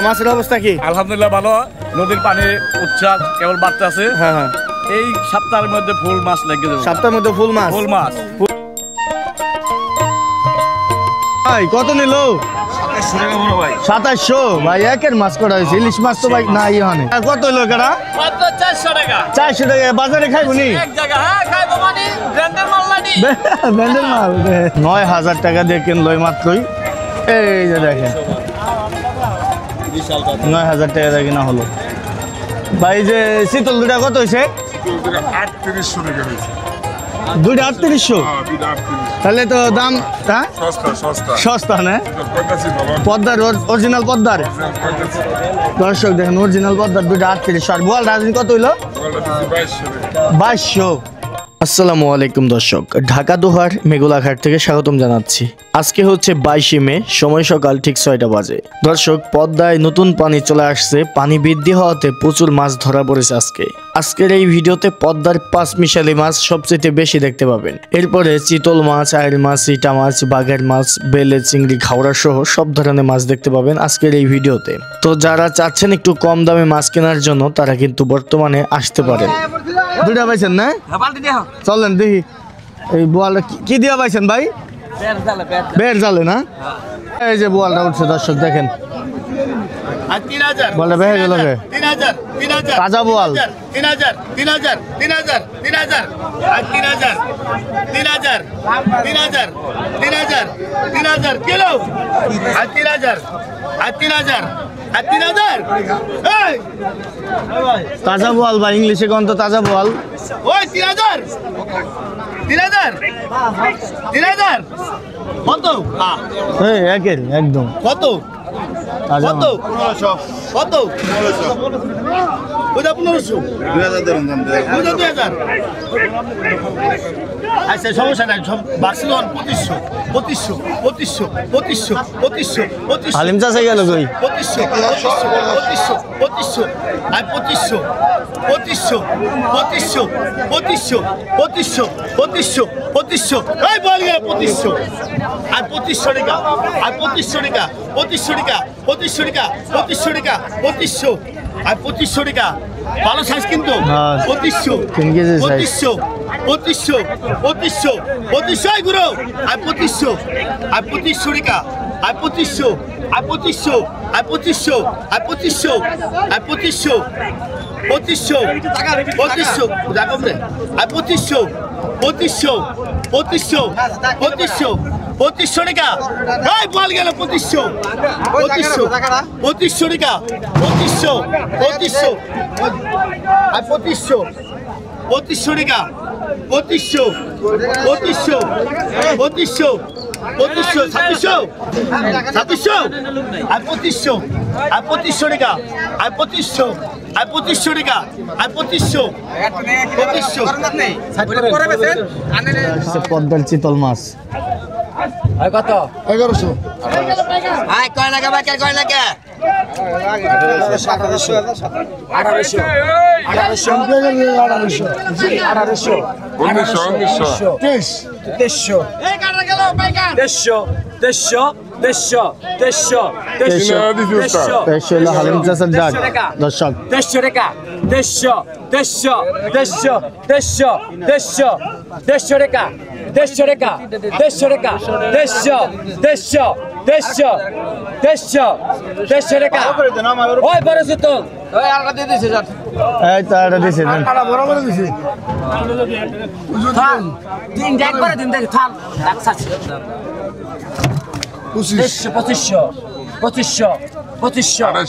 মাছের অবস্থা কি? আলহামদুলিল্লাহ ভালো। নদীর পানি উচ্ছ্বাস কেবল বাড়তে আছে। হ্যাঁ হ্যাঁ, এই সপ্তাহের মধ্যে ফুল মাছ লেগে যাবে। সপ্তাহের মধ্যে ফুল মাছ। ফুল মাছ ভাই কত নিল? 2700 টাকা বড় ভাই। 2700 ভাই, একের মাছ করা হয়েছে। ইলিশ মাছ তো ভাই না ইয়ে হয়। কত হলো কেডা? মাত্র 400 টাকা। 400 টাকা বাজারে খাইবো নি? এক জায়গা হ্যাঁ খাইবো মানে ব্র্যান্ডের মাল নানি। ব্র্যান্ডের মাল 9000 টাকা দিয়ে কিনলই মাত্রই। এই যে দেখেন 9000 টাকা দিয়ে কিনা হলো ভাই। যে শীতল দুটা কত হয়েছে? 3800 টাকা হয়েছে। দুইটা 3800? তাহলে তো দাম সস্তা না? পদ্মার অরিজিনাল পদ্মার দর্শক দেখেন, অরিজিনাল পদ্মার দুইটা 3800। আর বোয়াল রাজনী কত হইলো? 2200। আসসালামু আলাইকুম দর্শক, ঢাকা দোহার মেঘুলাঘাট থেকে স্বাগতম জানাচ্ছি। আজকে হচ্ছে 22 মে, সময় সকাল ঠিক 6টা বাজে। দর্শক, পদ্মায় নতুন পানি চলে আসছে। পানি বৃদ্ধি হওয়াতে প্রচুর মাছ ধরা পড়েছে আজকের এই ভিডিওতে পদ্মার 5 মিশালি মাছ সবচেয়ে বেশি দেখতে পাবেন। এরপরে চিতল মাছ, আয়ের মাছ, ইটা মাছ, বাঘের মাছ, বেলে, চিংড়ি, ঘাওড়া সহ সব ধরনের মাছ দেখতে পাবেন আজকের এই ভিডিওতে। তো যারা চাচ্ছেন একটু কম দামে মাছ কেনার জন্য, তারা কিন্তু বর্তমানে আসতে পারেন। দুইটা পাইছেন না? চলেন দেখি এই বোয়ালটা কি দিয়া পাইছেন ভাই? বের জালে না? এই যে বোয়ালটা উঠছে দর্শক দেখেন। বলটা বেহে গেল। 3000 তাজা বোয়াল 3000 3000 3000 3000 3000 3000 3000 3000 3000 কিলো 3000 3000 3000 এই তাজা বোয়াল ভাই, ইংলিশে কোন তো তাজা বোয়াল। ওই 3000 3000 3000 কত? এই একের একদম কত? তাজা কত? 1500 কত? 1500 2000 আচ্ছা সমস্যা নাই, সব বার্ষিক 2500 হালিম চাষে গেল কই? 2500 আর 2500 এই বল গেল 2500 আর 2500 টাকা আর 2500 টাকা 2500 টাকা 2500 টাকা 2500 টাকা 2500 আর 2500 টাকা ভালো সাইজ কিন্তু 2500 3 কেজি সাইজ 2500 2500 2500 গুরু আর 2500 আর 2500 টাকা আর 2500 আর 2500 আর 2500 আর 2500 আর 2500 2500 2500 রাখো রে আর 2500 2500 2500 2500 2500 টাকা এই বল গেল 2500 2500 2500 টাকা 2500 2500 আর 2500 2500 টাকা 2500 2500 2500 2500 2600 আর 2500 আর 2500 টাকা আর 2500 আর 2500 টাকা আর 2500 পদ্মার চিতল মাছ কত? 1100 আয় কয় লাগা বাকে কয় লাগা 1800 হালিম চাষের ডাক দর্শক 150 টাকা 150 টাকা 150 টাকা 150 টাকা 150 টাকা ওই বড় সুতল ওই আলকা দিয়ে দিছে স্যার। এই তো এটা দিছে দেন বরাবর দিছি। থাম দিন দেখ করে দিন দেখ থাম রাখছাছ 2500 2500 2500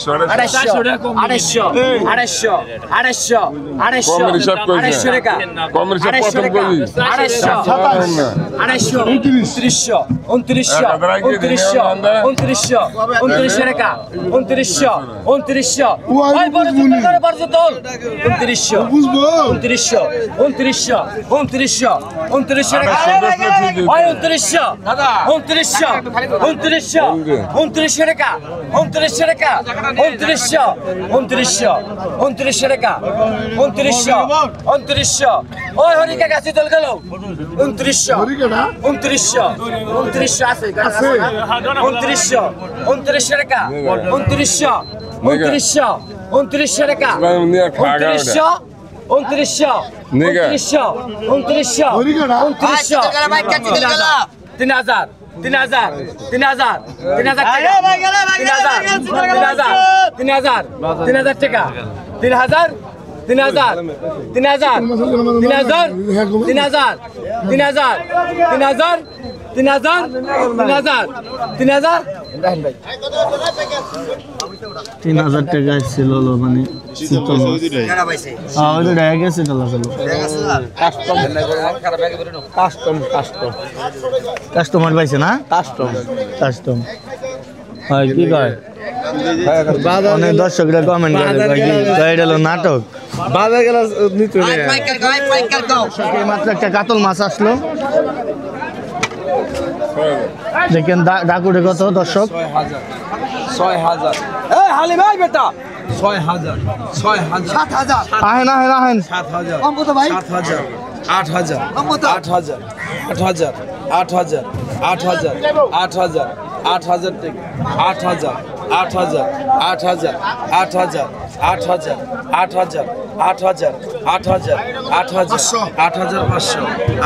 250 টাকা 29 টাকা টাকা 2900 টাকা 2900 টাকা 2900 ওই হরিকা গাছি দল গেল 2900 আছে 2900 টাকা 2900 টাকা 3000 টাকা ছিল মানে কাস্টমার পাইছে না কাস্টম হয় কি কয় অনেক দর্শকরা কমেন্ট করে এটা হলো নাটক বাজার গেল নিতে মাত্র একটা কাতল মাছ আসলো দেখেন ডাকুরে কত দর্শক 6000 এই হালি ভাই বেটা 6000 আহেন 7000 কত ভাই 7000 8000 8000 8000 8000 8000 8000 8000 টাকা 8000 8000 8000 8000 8000 8000 8000 8000 8000 8500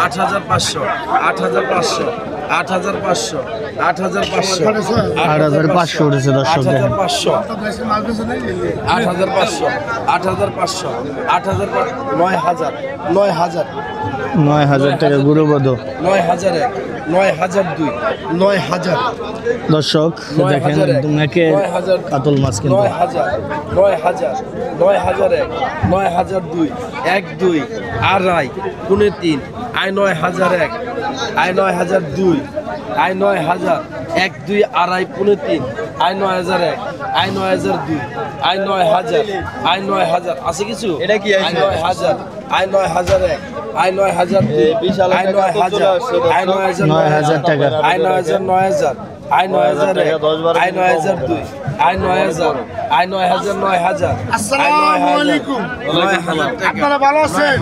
8500 8500 8500 8500 8500 উঠেছে দর্শক 8500 8500 8500 9000 9000 টাকা গুরুবধ 9000 9002 9000 দর্শক দেখেন তোমাকে কাতল মাছ কিন্তু 9000 9001 9002 12 আড়াই 3 আই 9001 আই 9002 আই 9000 12 আড়াই 3 আই 9001 আই 9002 আই 9000 আই 9000 আছে কিছু এটা কি আই 9000 আই 9001 আই 9002 বিশাল আই 9000 আই 9000 টাকা আই 9000 আই 9001 আই 9002 আই 9000 আই 9000 আসসালামু আলাইকুম। 9000 টাকা আপনারা ভালো আছেন?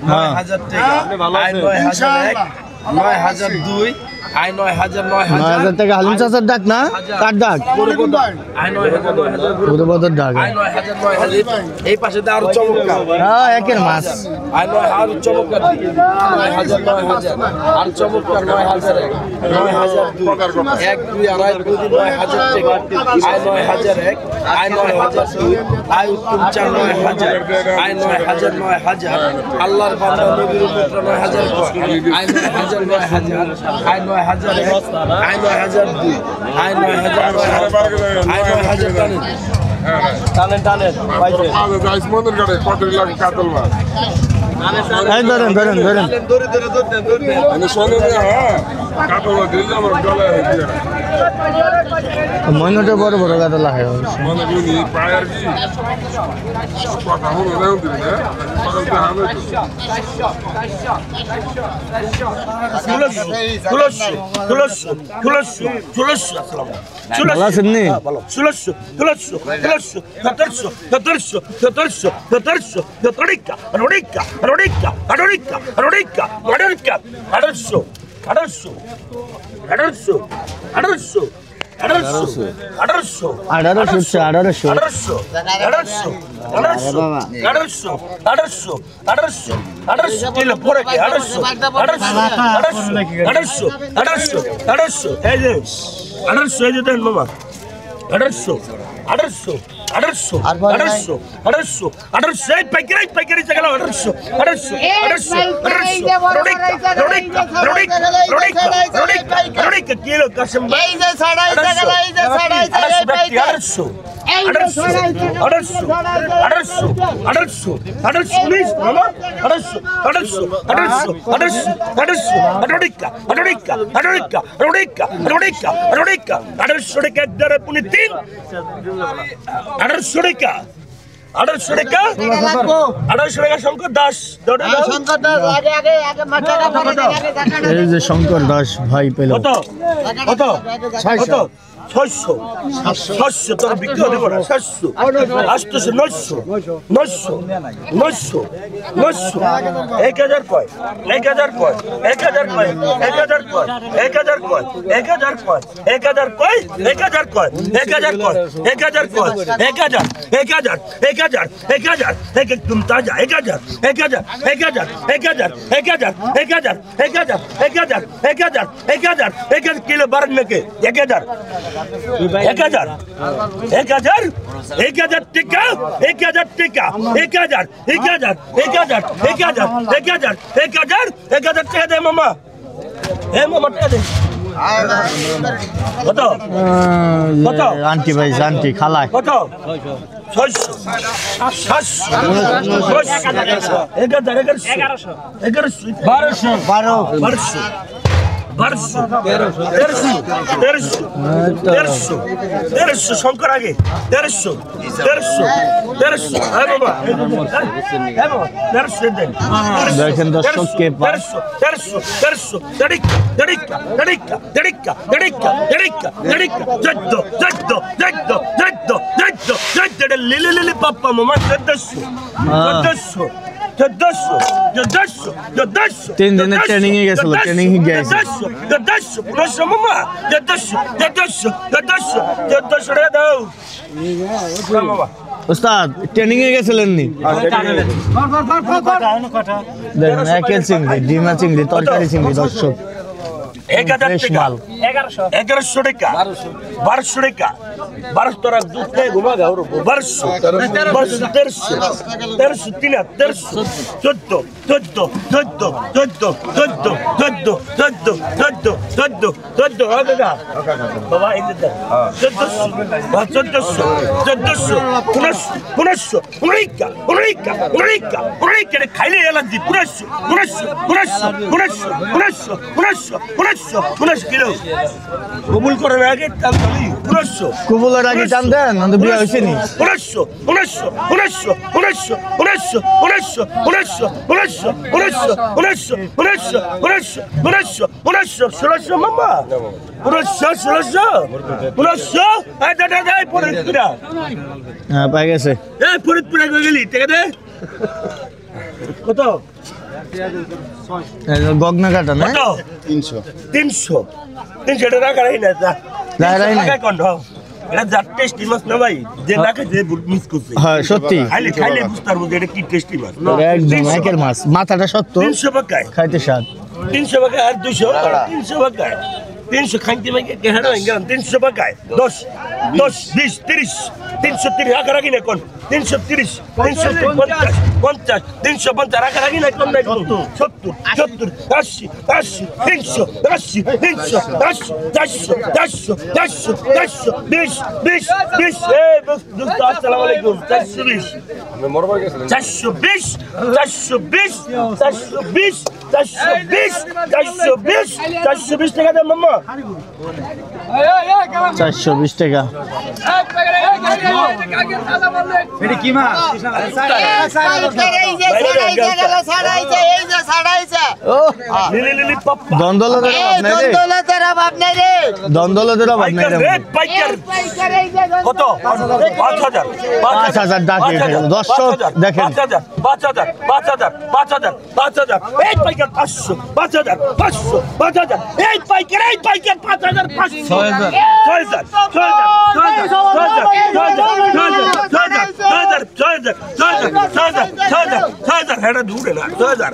9000 টাকা আই 9001 9002 আই 9000 টাকা হালিম চাচার ডাক না কার ডাক আই 9000 গুরুবধর ডাক আই 9000 এই পাশে তো আরো চমৎকার হ্যাঁ একের মাছ আই 9000 আরো চমৎকার 9000 আর চমৎকার 9000 9002 এক দুই আড়াই 9000 টাকা আই 9001 আই 9002 আই উত্তম 9000 আই 9000 আল্লাহর বান্দা নবীর পুত্র 9000 আই 9000 আই 9000 আই 9002 আই 9000 টানেন পাইছে মন্দির কাটে কত লাগে কাতল মাছ এই ধরেন আমি শোনে হ্যাঁ কাতল মাছ দিলে আমার গলায় মইনটা বড় বড় কাতল লাগে মনে করি পায় আর কি কথা হলো না দিবি না ভালো আছেন নি শঙ্কর দাস ভাই পেল কত 600 700 তোর বিক্রি হতে পারে 700 800 900 900 900 900 1000 কয় 1000 কয় 1000 কয় 1000 কয় 1000 কয় 1000 কয় 1000 কয় 1000 কয় 1000 কয় 1000 কয় 1000 1000 1000 1000 এক তুম তাজা 1000 1000 1000 1000 1000 1000 1000 1000 1000 1000 1000 किलो बारह में के 1000 1000 1000 1000 टिका 1000 टिका 1000 1000 1000 1000 1000 1000 1000 टिका दे मामा ए मामा टिका दे কত কত আন্টি ভাই আন্টি খালায় কত 600 700 1300 শঙ্কর আগে 1300 দেখেন দর্শক কে পায় 1300 পাপ্পা মামা 1400 তিন দিনের ট্রেনিং এ গেছিল ট্রেনিং এ গেছে 1400 মামা 1400 রে দাও মামা ওস্তাদ ট্রেনিং এ গেছিলেন নি দেখেন একেল চিংড়ি ডিমা চিংড়ি তরকারি চিংড়ি দর্শক 1000 টাকা 1100 টাকা 1200 টাকা 1200 টাকা দুধ খেয়ে ঘুমা গাও 1200 বাবা এই দে 1400 খাইলে এলার্জি 19 কিলো কবুল করার আগে টান দিলি 19 কবুলের আগে টান দেন না তো বিয়ে হইছে নি 1600 মামা 1600 এই দাদা ফরিদপুরা হ্যাঁ পাই গেছে এই ফরিদপুরা কই গেলি টাকা দে কত গগনা কাটা না 300 টাকা রাখি না রাখি না। কন্ড এটা যা টেস্টি মাছ না ভাই যে না খাই যে মিস করছে হ্যাঁ সত্যি খাইলে বুঝতে পারবো যে এটা কি টেস্টি মাছ একদম একের মাছ মাথাটা সত্য 300 টাকায় খাইতে স্বাদ 300 টাকা আর 200 300 টাকায় 300 খাইতে ভাই কেহাড়া গেলাম 300 টাকায় 10 20 30 330 টাকা রাখি না কোন 330 350 50 350 টাকা রাখি না কোন 70 70 80 80 300 80 300 80 400 20 আসসালামু আলাইকুম 420 420 টাকা দে মামা 420 টাকা লিলি পাপ্পা দ্বন্দ্বলতের অভাব নাই রে দ্বন্দ্বলতের অভাব নাই রে পাইকার কত 5000 ডাকি দর্শক দেখেন 5000 এই পাইকার 500 5000 এই পাইকার 5500 6000 হেডা দূরে না 6000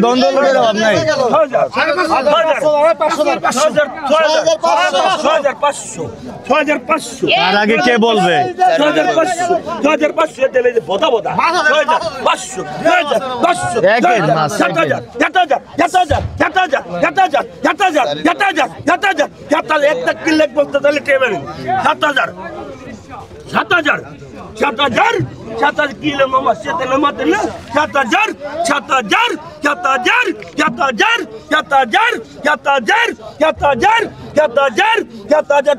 দ্বন্দ্বলতের অভাব নাই 6500 তার আগে কে বলবে 6500 দিলে বোধা 6500 একের মাছ 7000 একটা কিলো বলতে তাহলে টেবেন 7000 কিলো মামা সেতে নামাতে না 7000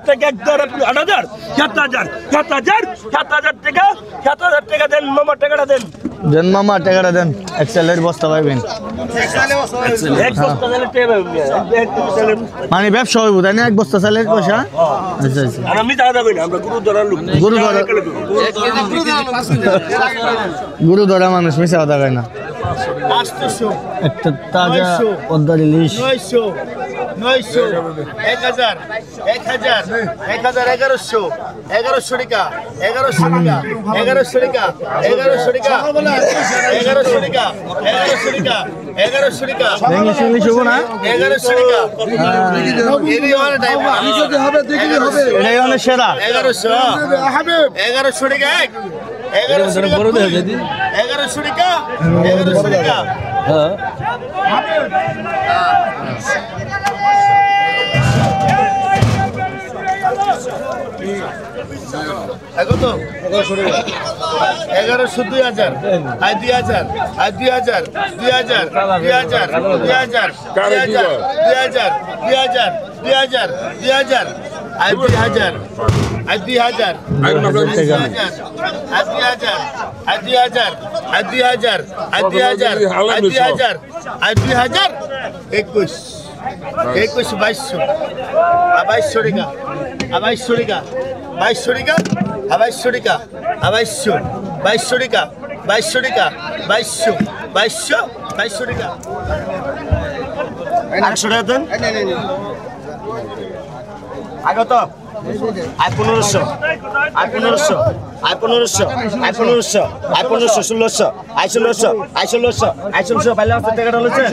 টাকা একদর 8000 টাকা দেন মামা টাকাটা দেন দেন মামা টাকাটা দেন এক্সেলের বস্তা পাইবেন মানে ব্যবসা হইব তাই না এক বস্তা চালের পয়সা আচ্ছা আচ্ছা গুরু ধরা মানুষ মিশা কথা কয় না একটা তাজা পদ্মার ইলিশ 900 1000 1100 1100 টাকা 1100 টাকা 1100 টাকা 1100 টাকা 1100 টাকা 1100 টাকা 1100 টাকা ইংলিশ ইংলিশ হবো না 1100 টাকা এই মানে টাইম আমি যদি হবে দেখলি হবে এটাই অনেক সেরা 1100 1100 টাকা 1100 টাকা বড় দেয় দিদি 1100 টাকা 1100 টাকা হ্যাঁ কত 1100 2000 I 2000 I 2000 2000 2000 2000 2000 2000 I 2000 I 2000 I 2000 I 2000 I 2000 I 2000 I 2000 I 2000 I 2000 21 2200 2200 টাকা 2200 টাকা 2200 টাকা 2200 টাকা 2200 টাকা 2200 টাকা 2200 টাকা 800 টাকা দেন আগত I 1500 I 1500 I 1500 I 1500 I 1500 1600 I 1600 I 1600 I 1600 বাইলে আছে টাকাটা হচ্ছে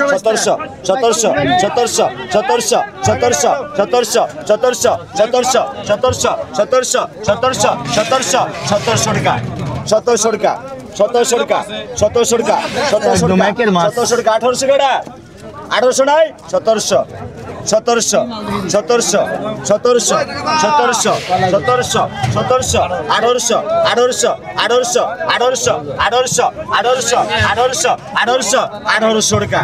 1700 1700 1700 1700 1700 1700 1700 1700 1700 1700 1700 1700 1700 টাকা 1700 টাকা 1700 টাকা 1700 টাকা 1700 টাকা 1800 টাকা 1800 নাই 1700 1700 1700 1700 1700 1700 1700 1800 1800 1800 1800 1800 1800 1800 1800 1800 টাকা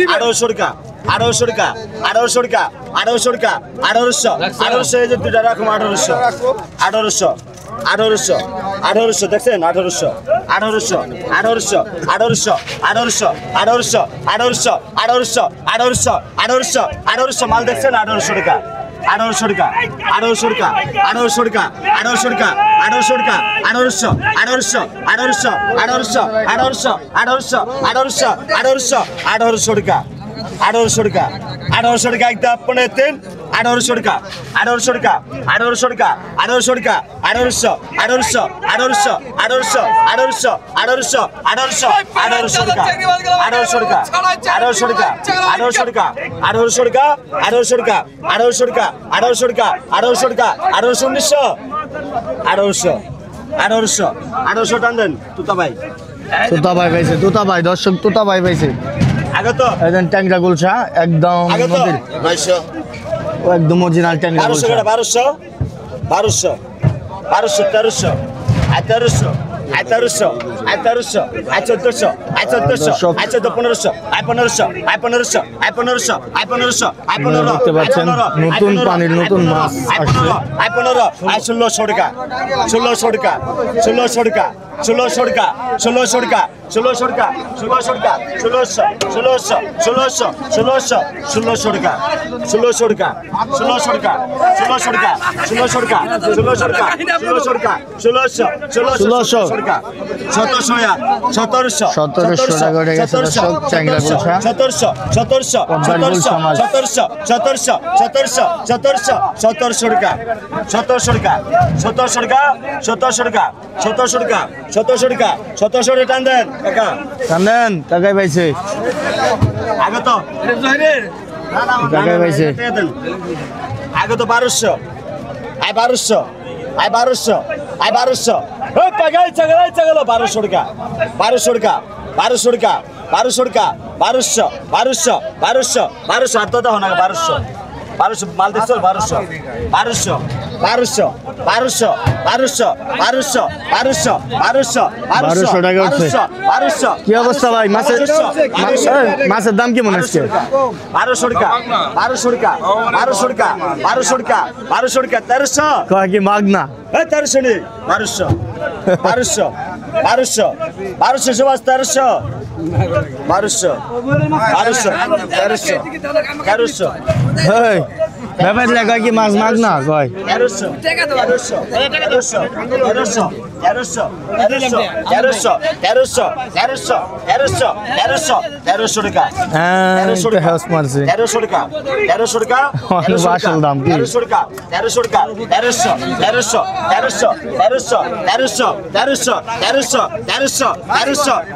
1800 টাকা 1800 টাকা 1800 টাকা 1800 টাকা 1800 1800 এই যে দুটা রাখুন 1800 1800 1800 1800 দেখছেন 1800 1800 1800 1800 1800 1800 1800 1800 1800 1800 1800 মাল দেখছেন 1800 টাকা 1800 টাকা 1800 টাকা 1800 টাকা 1800 টাকা 1800 টাকা 1800 1800 1800 1800 1800 1800 1800 1800 1800 টাকা 1800 টাকা 1800 টাকা একটা আপনে তিন 1800 টাকা 1800 টাকা 1800 টাকা 1800 টাকা 1800 1800 1800 1800 1800 1800 1800 1800 টাকা 1800 টাকা 1800 টাকা 1800 টাকা 1800 টাকা 1800 টাকা 1800 টাকা 1800 টাকা 1800 টাকা 1800 1900 1800 1800 1800 টান দেন তুতা ভাই পাইছে তুতা ভাই দর্শক তুতা ভাই পাইছে আগে তো একদম ট্যাংরা গুলশা একদম আগে তো নদীর 900 ও একদম অরিজিনাল ট্যাংরা 1200 গুলশা টাকা 1200 1300 I 1300 I 1300 I 1300 I 1400 I 1400 I 1500 I 1500 I 1500 I 1500 I 1500 I 15 দেখতে পাচ্ছেন নতুন পানির নতুন মাছ আসছে আই 15 আই 1600 টাকা 1600 টাকা 1600 টাকা 1600 টাকা 1600 টাকা 1600 টাকা 1600 টাকা 1600 1600 1600 1600 1600 টাকা 1600 টাকা 1600 টাকা 1600 টাকা 1600 টাকা 1600 টাকা 1600 টাকা 1600 1600 টাকা 1700 1700 টাকা রেখে 1700 চ্যাংরা গুলশা 1700 1700 1700 1700 1700 1700 1700 টাকা 1700 টাকা 1700 টাকা 1700 টাকা 1700 টাকা 1700 টাকা 1700 টাকা টান দেন কাকা কান্দেন টাকাই পাইছে আগে তো টাকাই পাইছে আগে তো 1200 আই 1200 আই 1200 আই 1200 ওই পাগাই চাগাই চাগালো 1200 টাকা 1200 টাকা 1200 টাকা 1200 টাকা 1200 1200 1200 1200 আর তো না 1200 1200 মাল দেখছো 1200 1200 1200 1200 1200 1200 1200 1200 1200 টাকা উঠছে 1200 কি অবস্থা ভাই মাছের মাছের দাম কেমন আজকে 1200 টাকা 1200 টাকা 1200 টাকা 1200 টাকা 1200 টাকা 1300 কয় কি মাগনা এই 1300 নেই 1200 1200 1200 1200 সুভাষ 1300 1200 1300 1300 এই ব্যাপার লাগা কি মাছ মাগ না কয় 1300 টাকা হ্যাঁ এটা হাউস মারছে 1300 টাকা 1300 টাকা আসল দাম কি 1300 টাকা 1300 টাকা 1300 1300 1300 1300 1300 1300 1300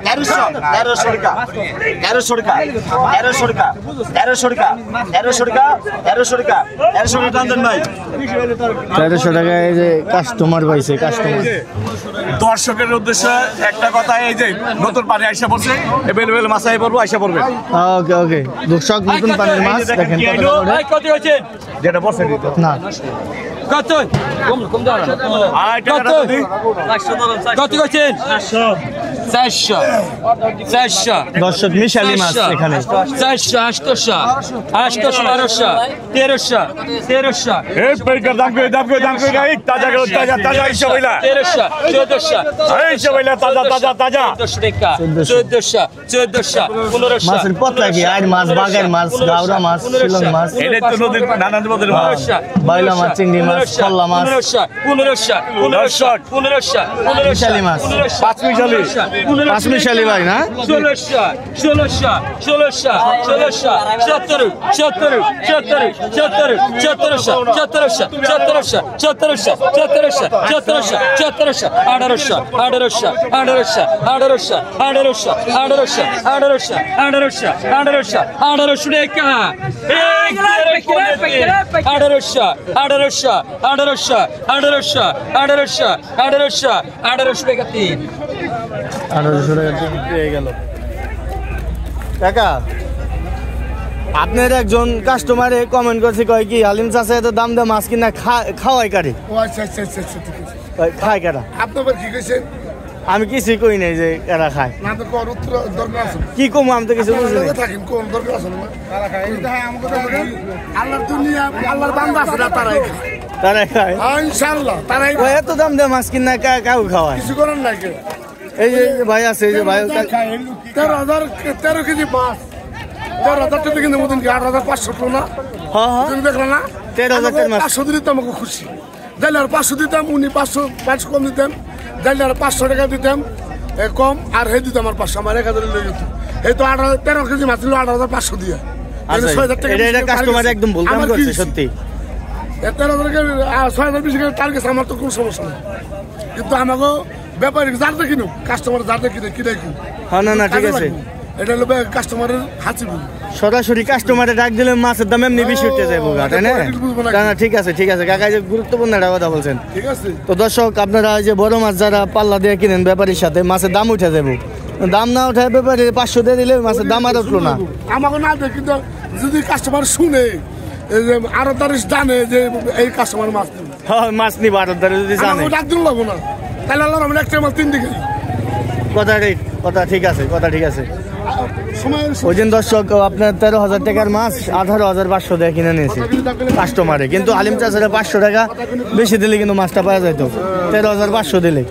1300 1300 টাকা 1300 টাকা 1300 টাকা 1300 টাকা 1300 টাকা 1300 টাকা 1300 টাকা টান দেন ভাই 1300 টাকা এই যে কাস্টমার পাইছে কাস্টমার দর্শকের উদ্দেশ্যে একটা কথা, এই যে নতুন পানি আইসা পড়ছে, এভেলেবেল মাছ আই পড়বো, আইসা পড়বে। ওকে ওকে দর্শক নতুন পানির মাছ দেখেন কত হয়েছে যেটা পড়ছে না কত কম দাও না কত কইছেন 400 400 দর্শক মিশালি মাছ এখানে 400 800 800 1300 1300 এই পরিকার দাম করে গাই তাজা আইসা বইলা 1300 1400 আইসা বইলা তাজা 1400 1500 মাছের পতলা কি আর মাছ বাগের মাছ গাওরা মাছ শিলং মাছ এটা তো নদীর নানান নদীর মাছ, বাইলা মাছ চিংড়ি মাছ কল্লা মাছ 1500 মিশালি মাছ পাঁচ মিশালি পাঁচ মিশালি ভাই না 1800 টাকা পেয়ে গেল কাকা। আপনার একজন কাস্টমারে কমেন্ট করছে কয় কি হালিম চাচা এত দাম দিয়ে মাছ কিনা খাওয়াই কারে খায় কারা? আমি কিছুই কই নাই যে এরা খায় কি কম আমি তো কিছু বুঝি তারাই খায় এত দাম দিয়ে মাছ কিনা কাউ খাওয়ায় এই যে ভাই আছে এই যে ভাই 13 কেজি মাছ 13,000 টাকা কিন্তু মতন কি 8,500 না তুমি দেখলা না 13,000 মাছ 500 দিতে আমাকে খুশি যাইলে আর 500 দিতাম উনি 500 কম দিতাম যাইলে আর 500 টাকা দিতাম কম আর হে দিতাম আর 500 আমার 1000 লয়ে যেত এই তো 13 কেজি মাছ ছিল 8,500 দিয়ে এটা কাস্টমার একদম ভুল কাম করছে সত্যি 13,000 20 টার্গেট আমার তো কোনো সমস্যা নেই কিন্তু আমাকে ব্যাপারী যাতে কিনুক কাস্টমার যাতে কিনে কিনাই কিনুক হ্যাঁ না ঠিক আছে এটা হলো কাস্টমারের হাসি সরাসরি কাস্টমারে ডাক দিলে মাছের দাম এমনি বেশি উঠে যাবো তাই না ঠিক আছে কাকা যে গুরুত্বপূর্ণ একটা কথা বলছেন ঠিক আছে। তো দর্শক আপনারা যে বড় মাছ যারা পাল্লা দিয়ে কিনেন ব্যাপারীর সাথে মাছের দাম উঠে যাবো, দাম না উঠে ব্যাপারী 500 দিয়ে দিলে মাছের দাম আর উঠলো না আমাকে না দেয় কিন্তু যদি কাস্টমার শুনে আরো তারিখ জানে যে এই কাস্টমার মাছ হ্যাঁ মাছ নিবো আরো যদি জানে ডাক দিন লাগবো না তাহলে আল্লাহ আমরা একটা মাছ 3 দিকে কথা ঠিক আছে ওই দিন দর্শক আপনার 13,000 টাকার মাছ 18,500 দিয়ে কিনে নিয়েছি কাস্টমারে, কিন্তু আলিম চাচারে 500 টাকা বেশি দিলে কিন্তু মাছটা পাওয়া যেত 13,500 দিলে।